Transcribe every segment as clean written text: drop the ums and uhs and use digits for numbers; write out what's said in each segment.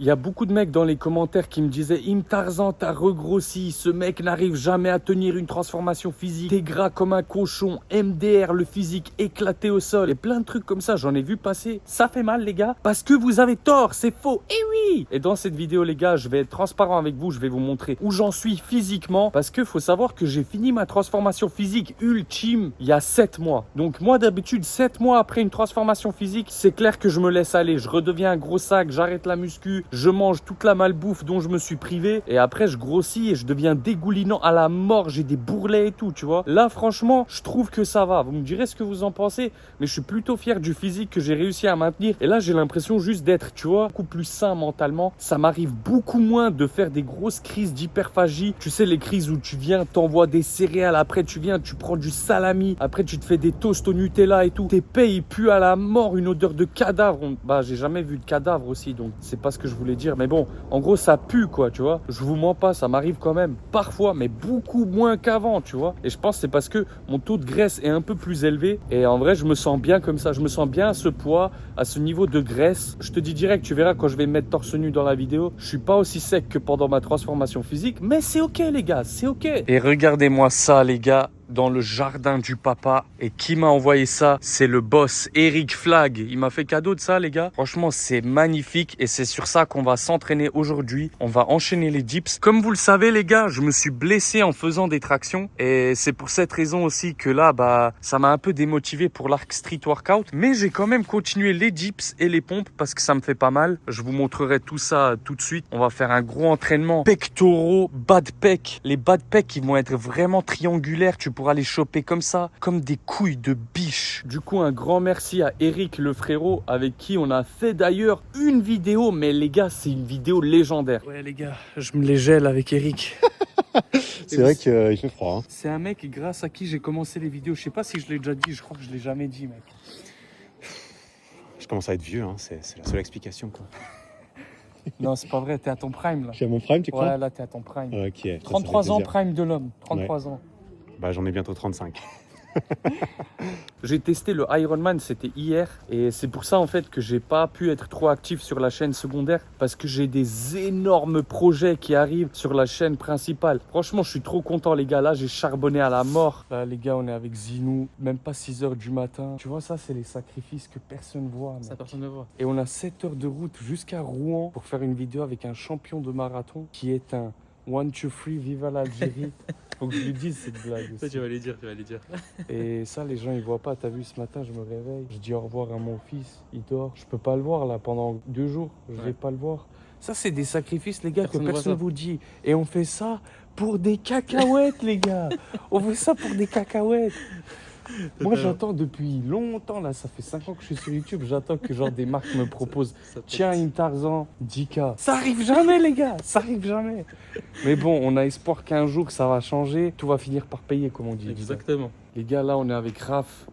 Il y a beaucoup de mecs dans les commentaires qui me disaient Im Tarzan, t'as regrossi, ce mec n'arrive jamais à tenir une transformation physique, t'es gras comme un cochon, MDR, le physique éclaté au sol, et plein de trucs comme ça, j'en ai vu passer. Ça fait mal les gars, parce que vous avez tort, c'est faux, et oui. Et dans cette vidéo les gars, je vais être transparent avec vous, je vais vous montrer où j'en suis physiquement, parce que faut savoir que j'ai fini ma transformation physique ultime il y a 7 mois. Donc moi d'habitude, 7 mois après une transformation physique, c'est clair que je me laisse aller, je redeviens un gros sac, j'arrête la muscu, je mange toute la malbouffe dont je me suis privé, et après je grossis et je deviens dégoulinant à la mort, j'ai des bourrelets et tout, tu vois. Là franchement, je trouve que ça va, vous me direz ce que vous en pensez, mais je suis plutôt fier du physique que j'ai réussi à maintenir, et là j'ai l'impression juste d'être, tu vois, beaucoup plus sain mentalement. Ça m'arrive beaucoup moins de faire des grosses crises d'hyperphagie, tu sais, les crises où tu viens, t'envoies des céréales, après tu viens, tu prends du salami, après tu te fais des toasts au Nutella et tout, tes pays puent à la mort, une odeur de cadavre. Bah j'ai jamais vu de cadavre aussi, donc c'est pas ce que je voulais dire, mais bon, en gros ça pue quoi, tu vois. Je vous mens pas, ça m'arrive quand même parfois, mais beaucoup moins qu'avant, tu vois. Et je pense que c'est parce que mon taux de graisse est un peu plus élevé, et en vrai je me sens bien comme ça, je me sens bien à ce poids, à ce niveau de graisse. Je te dis direct, tu verras quand je vais me mettre torse nu dans la vidéo, je suis pas aussi sec que pendant ma transformation physique, mais c'est ok les gars, c'est ok. Et regardez-moi ça les gars, dans le jardin du papa. Et qui m'a envoyé ça? C'est le boss, Eric Flag. Il m'a fait cadeau de ça, les gars. Franchement, c'est magnifique et c'est sur ça qu'on va s'entraîner aujourd'hui. On va enchaîner les dips. Comme vous le savez, les gars, je me suis blessé en faisant des tractions. Et c'est pour cette raison aussi que là, bah, ça m'a un peu démotivé pour l'arc street workout. Mais j'ai quand même continué les dips et les pompes parce que ça me fait pas mal. Je vous montrerai tout ça tout de suite. On va faire un gros entraînement pectoraux, bas de pec. Les bas de pec, ils vont être vraiment triangulaires. Tu pourras les choper comme ça, comme des couilles de biche. Du coup, un grand merci à Eric le frérot, avec qui on a fait d'ailleurs une vidéo, mais les gars, c'est une vidéo légendaire. Ouais les gars, je me les gèle avec Eric. C'est vrai qu'il fait froid. Hein. C'est un mec grâce à qui j'ai commencé les vidéos. Je sais pas si je l'ai déjà dit, je crois que je l'ai jamais dit, mec. Je commence à être vieux, hein. C'est la seule explication. Quoi. Non, c'est pas vrai, t'es à ton prime là. Je suis à mon prime, tu crois? Ouais, là t'es à ton prime. Ok. 33 ans, prime de l'homme. 33 ans. Bah j'en ai bientôt 35. J'ai testé le Ironman, c'était hier, et c'est pour ça en fait que j'ai pas pu être trop actif sur la chaîne secondaire, parce que j'ai des énormes projets qui arrivent sur la chaîne principale. Franchement, je suis trop content les gars, là j'ai charbonné à la mort. Là les gars, on est avec Zinou, même pas 6 h du matin. Tu vois, ça c'est les sacrifices que personne voit. Mec. Ça personne ne voit. Et on a 7 heures de route jusqu'à Rouen pour faire une vidéo avec un champion de marathon qui est un 1, 2, 3, viva l'Algérie. Faut que je lui dise cette blague aussi. Ça, tu vas les dire, tu vas les dire. Et ça, les gens, ils voient pas. T'as vu, ce matin, je me réveille. Je dis au revoir à mon fils. Il dort. Je peux pas le voir, là, pendant 2 jours. Je vais pas le voir. Ça, c'est des sacrifices, les gars, que personne vous dit. Et on fait ça pour des cacahuètes, les gars. On fait ça pour des cacahuètes. Moi, j'attends depuis longtemps, là, ça fait 5 ans que je suis sur YouTube, j'attends que genre des marques me proposent tiens, une Tarzan, 10K. Ça arrive jamais, les gars, ça arrive jamais. Mais bon, on a espoir qu'un jour ça va changer, tout va finir par payer, comme on dit. Exactement. Les gars, là, on est avec Raph.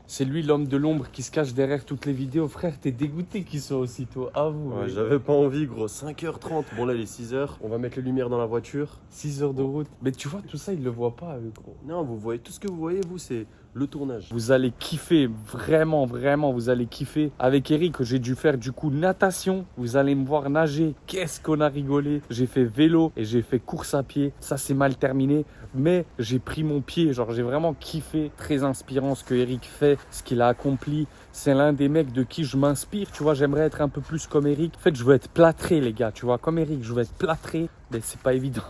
C'est lui l'homme de l'ombre qui se cache derrière toutes les vidéos. Frère, t'es dégoûté qu'il soit aussitôt. Avoue. Ouais, j'avais pas envie, gros. 5h30. Bon, là, il est 6h. On va mettre les lumières dans la voiture. 6 heures de route. Mais tu vois, tout ça, il le voit pas, gros. Non, vous voyez, tout ce que vous voyez, vous, c'est le tournage. Vous allez kiffer, vraiment, vraiment, vous allez kiffer. Avec Eric, j'ai dû faire du coup natation. Vous allez me voir nager. Qu'est-ce qu'on a rigolé. J'ai fait vélo et j'ai fait course à pied. Ça, c'est mal terminé. Mais j'ai pris mon pied. Genre, j'ai vraiment kiffé. Très inspirant ce que Eric fait, ce qu'il a accompli. C'est l'un des mecs de qui je m'inspire. Tu vois, j'aimerais être un peu plus comme Eric. En fait, je veux être plâtré, les gars. Tu vois, comme Eric, je veux être plâtré. Mais c'est pas évident.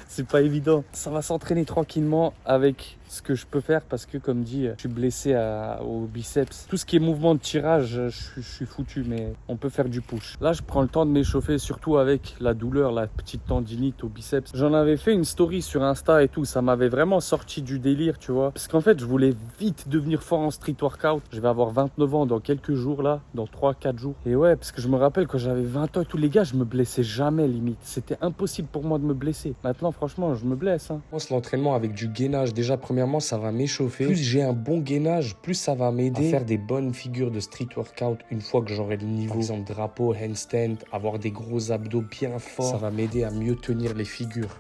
C'est pas évident. Ça va s'entraîner tranquillement avec ce que je peux faire parce que, comme dit, je suis blessé au biceps. Tout ce qui est mouvement de tirage, je suis foutu, mais on peut faire du push. Là, je prends le temps de m'échauffer, surtout avec la douleur, la petite tendinite au biceps. J'en avais fait une story sur Insta et tout. Ça m'avait vraiment sorti du délire, tu vois. Parce qu'en fait, je voulais vite devenir fort en street workout. Je vais avoir 29 ans dans quelques jours, là, dans 3-4 jours. Et ouais, parce que je me rappelle quand j'avais 20 ans et tous les gars, je me blessais jamais, limite. C'était impossible pour moi de me blesser. Maintenant, franchement, je me blesse. Hein. Je pense l'entraînement avec du gainage, déjà, premièrement, ça va m'échauffer. Plus j'ai un bon gainage, plus ça va m'aider à faire des bonnes figures de street workout une fois que j'aurai le niveau. Par exemple, drapeau, handstand, avoir des gros abdos bien forts. Ça va m'aider à mieux tenir les figures.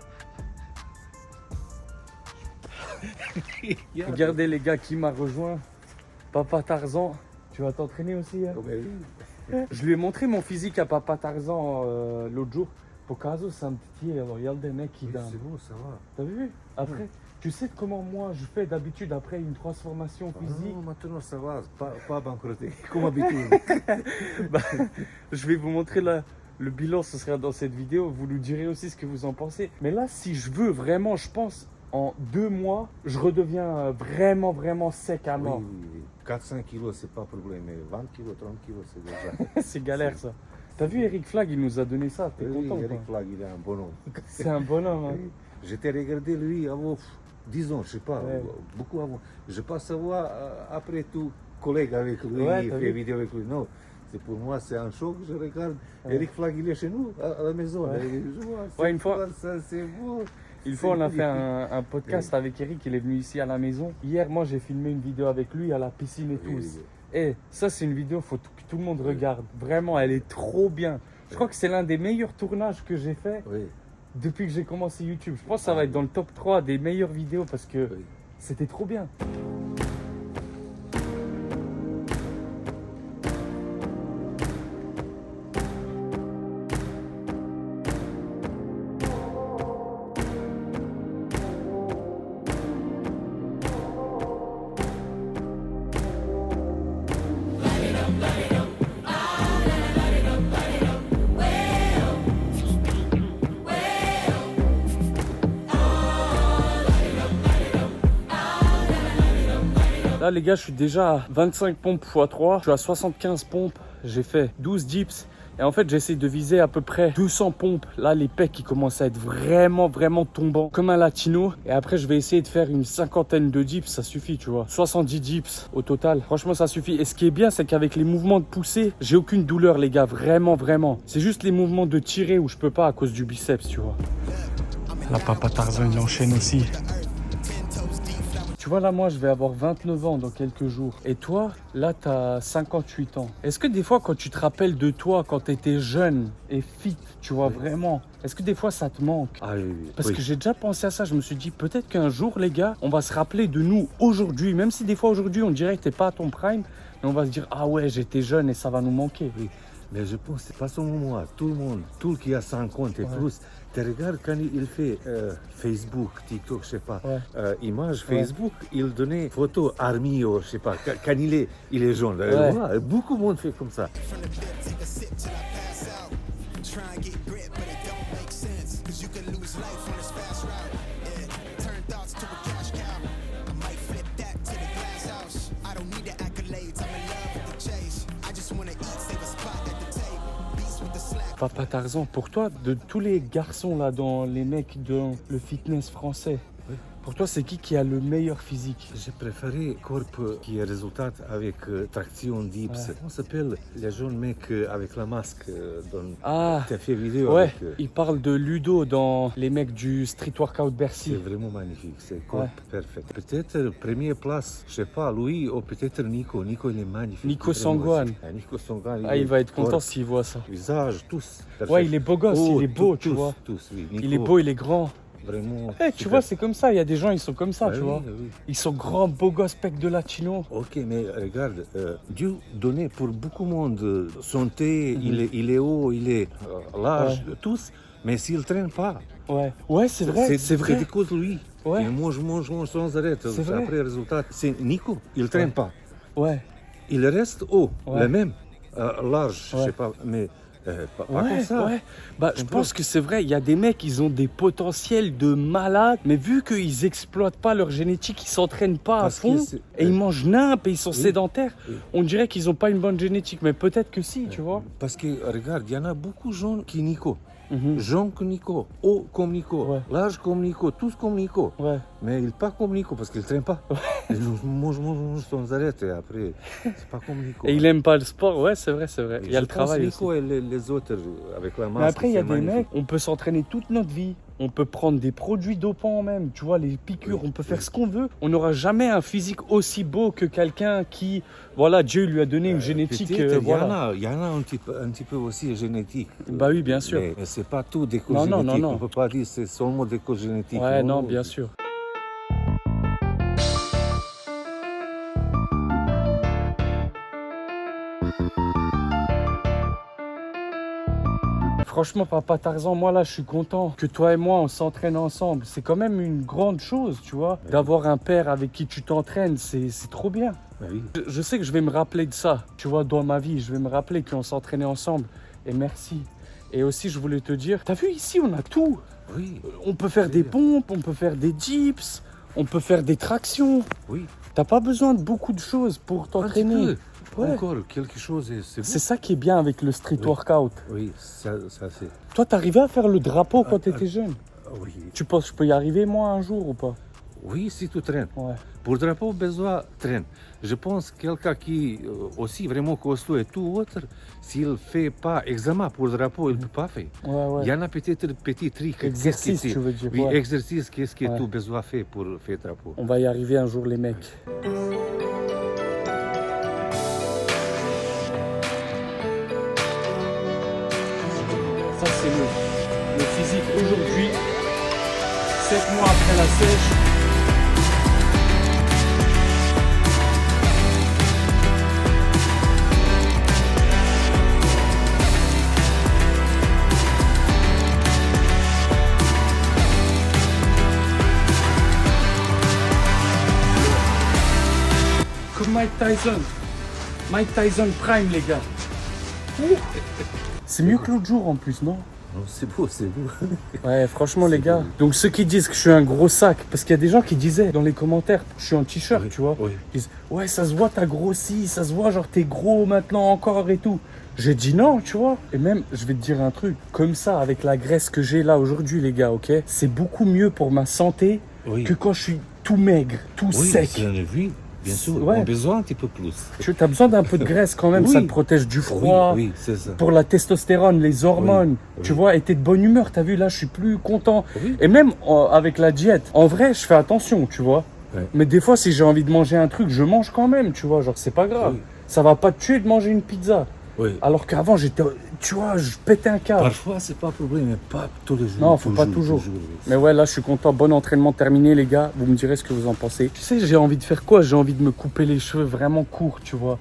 Regardez les gars qui m'a rejoint. Papa Tarzan, tu vas t'entraîner aussi hein? Oh, bah oui. Je lui ai montré mon physique à Papa Tarzan l'autre jour. Por caso, senti, regarde des mecs qui Oui, dansent. c'est bon, ça va. T'as vu? Après, tu sais comment moi je fais d'habitude après une transformation physique? Non, maintenant ça va, pas banqueroter, comme habitude. Bah, je vais vous montrer le bilan, ce sera dans cette vidéo. Vous nous direz aussi ce que vous en pensez. Mais là, si je veux vraiment, je pense, en 2 mois, je redeviens vraiment, vraiment sec à Oui, mort. oui, oui. 4-5 kilos, c'est pas problème, mais 20 kilos, 30 kilos, c'est déjà. C'est galère ça. T'as vu Eric Flag, il nous a donné ça. T'es Oui, content ou Eric pas? Flag, il est un bonhomme. C'est un bonhomme. Hein. Oui. J'étais regardé lui avant 10 ans, je sais pas, Ouais. beaucoup avant. Je pas savoir après tout, collègue avec lui, Ouais, il t'as fait vu. vidéo avec lui. Non, c'est pour moi, c'est un choc. Je regarde Ouais. Eric Flag, il est chez nous, à la maison. Ouais. Et je vois, Ouais, une c'est fois- quoi ça, c'est beau. Une fois, on a C'est fait magnifique. un podcast avec Eric, il est venu ici à la maison. Hier, moi, j'ai filmé une vidéo avec lui à la piscine et tout. Oui, oui. Et ça, c'est une vidéo, faut que tout le monde regarde. Vraiment, elle est trop bien. Je crois que c'est l'un des meilleurs tournages que j'ai fait Oui, depuis que j'ai commencé YouTube. Je pense que ça va être dans le top 3 des meilleures vidéos parce que oui. c'était trop bien. Là, les gars, je suis déjà à 25 pompes x 3. Je suis à 75 pompes. J'ai fait 12 dips. Et en fait, j'essaie de viser à peu près 200 pompes. Là, les pecs, ils commencent à être vraiment, vraiment tombants. Comme un latino. Et après, je vais essayer de faire une cinquantaine de dips. Ça suffit, tu vois. 70 dips au total. Franchement, ça suffit. Et ce qui est bien, c'est qu'avec les mouvements de poussée, j'ai aucune douleur, les gars. Vraiment, vraiment. C'est juste les mouvements de tirer où je peux pas à cause du biceps, tu vois. Là, Papa Tarzan, il enchaîne aussi. Tu vois, là, moi, je vais avoir 29 ans dans quelques jours. Et toi, là, tu as 58 ans. Est-ce que des fois, quand tu te rappelles de toi, quand tu étais jeune et fit, tu vois, vraiment, est-ce que des fois, ça te manque? Ah oui, oui. Parce Oui. que j'ai déjà pensé à ça. Je me suis dit, peut-être qu'un jour, les gars, on va se rappeler de nous aujourd'hui. Même si des fois, aujourd'hui, on dirait que tu n'es pas à ton prime. Mais on va se dire, ah ouais, j'étais jeune et ça va nous manquer. Oui, mais je pense que c'est pas seulement moi, tout le monde, tout le qui a 50 et Ouais. plus. Tu regardes quand il fait Facebook, TikTok, je sais pas, image Ouais. Facebook, il donnait photo army ou je sais pas, quand il est jaune. Ouais. Voilà, beaucoup de monde fait comme ça. Try and get grit, but it don't make sense. Cause you can lose life on this fast route. Yeah. Turn thoughts to a cash cow. I might flip that to the glass house. I don't need the accolades, I'm in love with the chase. I just wanna eat, save a spot at the table. Beats with the slack. Papa Tarzan, pour toi, de tous les garçons là, dans les mecs dans le fitness français, Oui. pour toi, c'est qui a le meilleur physique? J'ai préféré corps qui est résultat avec traction dips. Ouais. Comment s'appelle les jeunes mecs avec la masque dans... Ah, Tu as fait vidéo ouais, avec il parle de Ludo dans les mecs du Street Workout Bercy. C'est vraiment magnifique, c'est corps Ouais. parfait. Peut-être première place, je sais pas, Louis ou peut-être Nico. Nico, il est magnifique. Nico Vraiment Sangwan. aussi. Ah, Nico Sangwan. Ah, il va être content corps, s'il voit ça. visage, tous. Ouais, il est beau gosse, Oh, il est beau, tous, tu vois. Tous, oui. Il Nico, est beau, il est grand. Vraiment. Eh, tu super. vois, c'est comme ça, il y a des gens, ils sont comme ça, Ah, tu oui, vois. oui. Ils sont grands, beaux gosses, pecs de latino. Ok, mais regarde, Dieu donnait pour beaucoup de monde santé, Mhm. il est haut, il est large, tous, mais s'il ne traîne pas, Ouais, ouais, c'est vrai, c'est vrai. C'est cause de lui. Ouais. Il mange sans arrêt. C'est vrai. Après, le résultat, c'est Nico, il ne traîne Ouais. pas. Ouais, Il reste haut, Ouais. le même, large, je Ouais. sais pas, mais pas ouais, comme ça. ouais. Bah, je comprends. pense que c'est vrai, il y a des mecs, ils ont des potentiels de malades, mais vu qu'ils exploitent pas leur génétique, ils s'entraînent pas Parce à fond, que c'est- et ils mangent nimp, et ils sont Oui. sédentaires, Oui. on dirait qu'ils ont pas une bonne génétique, mais peut-être que si, tu vois. Parce que, regarde, il y en a beaucoup de gens qui Nico. Mhm. Jean comme Nico, haut comme Nico, Ouais. large comme Nico, tous comme Nico. Ouais. Mais il n'est pas comme Nico parce qu'il ne traîne pas. Il mange sans arrêt et après, c'est pas comme Nico. Et il aime pas le sport, ouais, c'est vrai, c'est vrai. Il y a le Je pense travail Nico aussi. et les autres avec la masse. Mais après, il y a c'est des magnifique. mecs, on peut s'entraîner toute notre vie. On peut prendre des produits dopants même, tu vois, les piqûres, Oui, on peut faire oui. ce qu'on veut. On n'aura jamais un physique aussi beau que quelqu'un qui, voilà, Dieu lui a donné une génétique. Peut-être, Voilà. il y en a un petit peu aussi génétique. Bah oui, bien sûr. Mais c'est pas tout des causes Non, non, génétiques. non, non. On peut pas dire que c'est seulement des causes génétiques. Ouais, non, bien sûr. Franchement, papa Tarzan, moi là, je suis content que toi et moi, on s'entraîne ensemble. C'est quand même une grande chose, tu vois, d'avoir un père avec qui tu t'entraînes. C'est trop bien. Oui. Je sais que je vais me rappeler de ça, tu vois, dans ma vie. Je vais me rappeler qu'on s'entraînait ensemble. Et merci. Et aussi, je voulais te dire, t'as vu ici, on a tout. Oui. On peut faire des pompes, on peut faire des dips, on peut faire des tractions. Oui. T'as pas besoin de beaucoup de choses pour Un petit t'entraîner. peu. Ouais. Encore quelque chose et c'est bon. C'est ça qui est bien avec le street Oui. workout. Oui, ça c'est. Toi, t'arrivais à faire le drapeau quand t'étais jeune. Oui. Tu penses que je peux y arriver, moi, un jour ou pas? Oui, si tu traînes. Ouais. Pour drapeau, besoin traîne. Je pense que quelqu'un qui aussi vraiment costaud et tout autre, s'il fait pas examen pour drapeau, il ne peut pas faire. Ouais. Il y en a peut-être petit truc. Exercice, tu veux dire. Oui, Ouais. exercice, qu'est-ce que Ouais. tu as besoin de faire pour faire drapeau. On va y arriver un jour, les mecs. Ça, c'est le physique aujourd'hui. 7 mois après la sèche. Comme Mike Tyson. Mike Tyson Prime, les gars. C'est mieux que l'autre jour en plus, non? Non, c'est beau, c'est beau. Ouais, franchement, les C'est gars. beau. Donc, ceux qui disent que je suis un gros sac, parce qu'il y a des gens qui disaient dans les commentaires, je suis en t-shirt, Oui, tu vois. oui. Ils disent, ouais, ça se voit, t'as grossi, ça se voit, genre, t'es gros maintenant encore et tout. J'ai dit non, tu vois. Et même, je vais te dire un truc, comme ça, avec la graisse que j'ai là aujourd'hui, les gars, ok? C'est beaucoup mieux pour ma santé Oui. que quand je suis tout maigre, tout Oui, sec. c'est une vie, bien sûr. Ouais. On a besoin un petit peu plus. Tu as besoin d'un peu de graisse quand même, Oui. ça te protège du froid. Oui, oui, c'est ça. Pour la testostérone, les hormones, Oui, tu oui. vois, et t'es de bonne humeur, t'as vu, là, je suis plus content. Oui. Et même avec la diète, en vrai, je fais attention, tu vois. Ouais. Mais des fois, si j'ai envie de manger un truc, je mange quand même, tu vois, genre, c'est pas grave. Oui. Ça va pas te tuer de manger une pizza. Oui. Alors qu'avant, j'étais, tu vois, je pétais un câble. Parfois, c'est pas un problème, mais pas tous les jours. Non, faut pas toujours. oui. Mais ouais, là, je suis content. Bon entraînement terminé, les gars. Vous me direz ce que vous en pensez. Tu sais, j'ai envie de faire quoi? J'ai envie de me couper les cheveux vraiment courts, tu vois.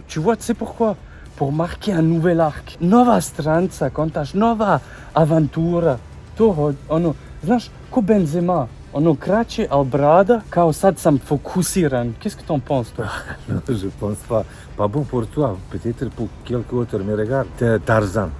Tu vois, tu sais pourquoi? Pour marquer un nouvel arc. Nova stranza, contaš, nova avantura. To, ono, znaš, ko Benzema. Ono kraće, al brada, kao sad sam fokusiran. Qu'est-ce que t'en penses, toi? Non, je pense pas. Pas bon pour toi, peut-être pour quelqu'un d'autre. Mais regarde, Tarzan,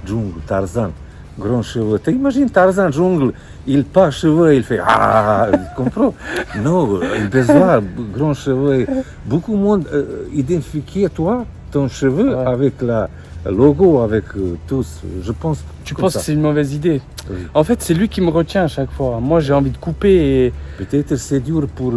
jungle, Tarzan, grands cheveux. T'imagines Tarzan, jungle, il pas cheveux, il fait ah, tu comprends? Non, il besoin grands cheveux. Beaucoup de monde identifie toi, ton cheveu, Ouais. avec la logo, avec tous. Je pense. Tu comme penses ça. que c'est une mauvaise idée? Oui. En fait, c'est lui qui me retient à chaque fois. Moi, j'ai envie de couper et Peut-être c'est dur pour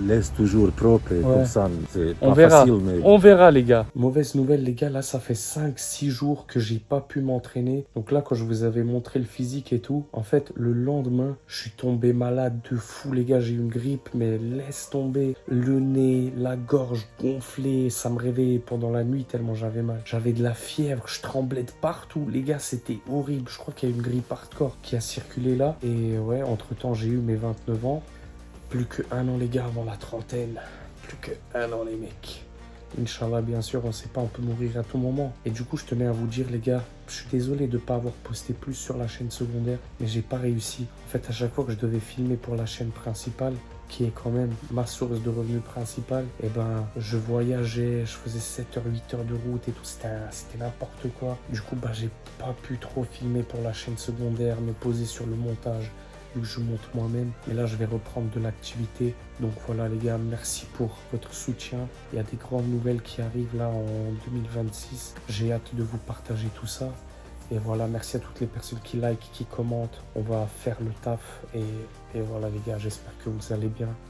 laisse toujours propre et Ouais. comme ça. C'est on pas verra. facile, mais. On verra, les gars. Mauvaise nouvelle, les gars. Là, ça fait 5-6 jours que j'ai pas pu m'entraîner. Donc là, quand je vous avais montré le physique et tout, en fait, le lendemain, je suis tombé malade de fou, les gars. J'ai eu une grippe, mais laisse tomber. Le nez, la gorge gonflée. Ça me réveillait pendant la nuit tellement j'avais mal. J'avais de la fièvre, je tremblais de partout. Les gars, c'était horrible. Je crois qu'il y a une grippe hardcore qui a circulé là. Et ouais, entre-temps, j'ai eu mes 29 ans. Plus que 1 an, les gars, avant la trentaine. Plus que 1 an, les mecs. Inch'Allah, bien sûr, on sait pas, on peut mourir à tout moment. Et du coup, je tenais à vous dire, les gars, je suis désolé de ne pas avoir posté plus sur la chaîne secondaire, mais j'ai pas réussi. En fait, à chaque fois que je devais filmer pour la chaîne principale, qui est quand même ma source de revenus principale, et ben, je voyageais, je faisais 7h, 8h de route et tout, c'était n'importe quoi. Du coup, bah, j'ai pas pu trop filmer pour la chaîne secondaire, me poser sur le montage, vu que je monte moi-même. Mais là, je vais reprendre de l'activité. Donc voilà, les gars, merci pour votre soutien. Il y a des grandes nouvelles qui arrivent là en 2026. J'ai hâte de vous partager tout ça. Et voilà, merci à toutes les personnes qui like, qui commentent. On va faire le taf. Et voilà, les gars, j'espère que vous allez bien.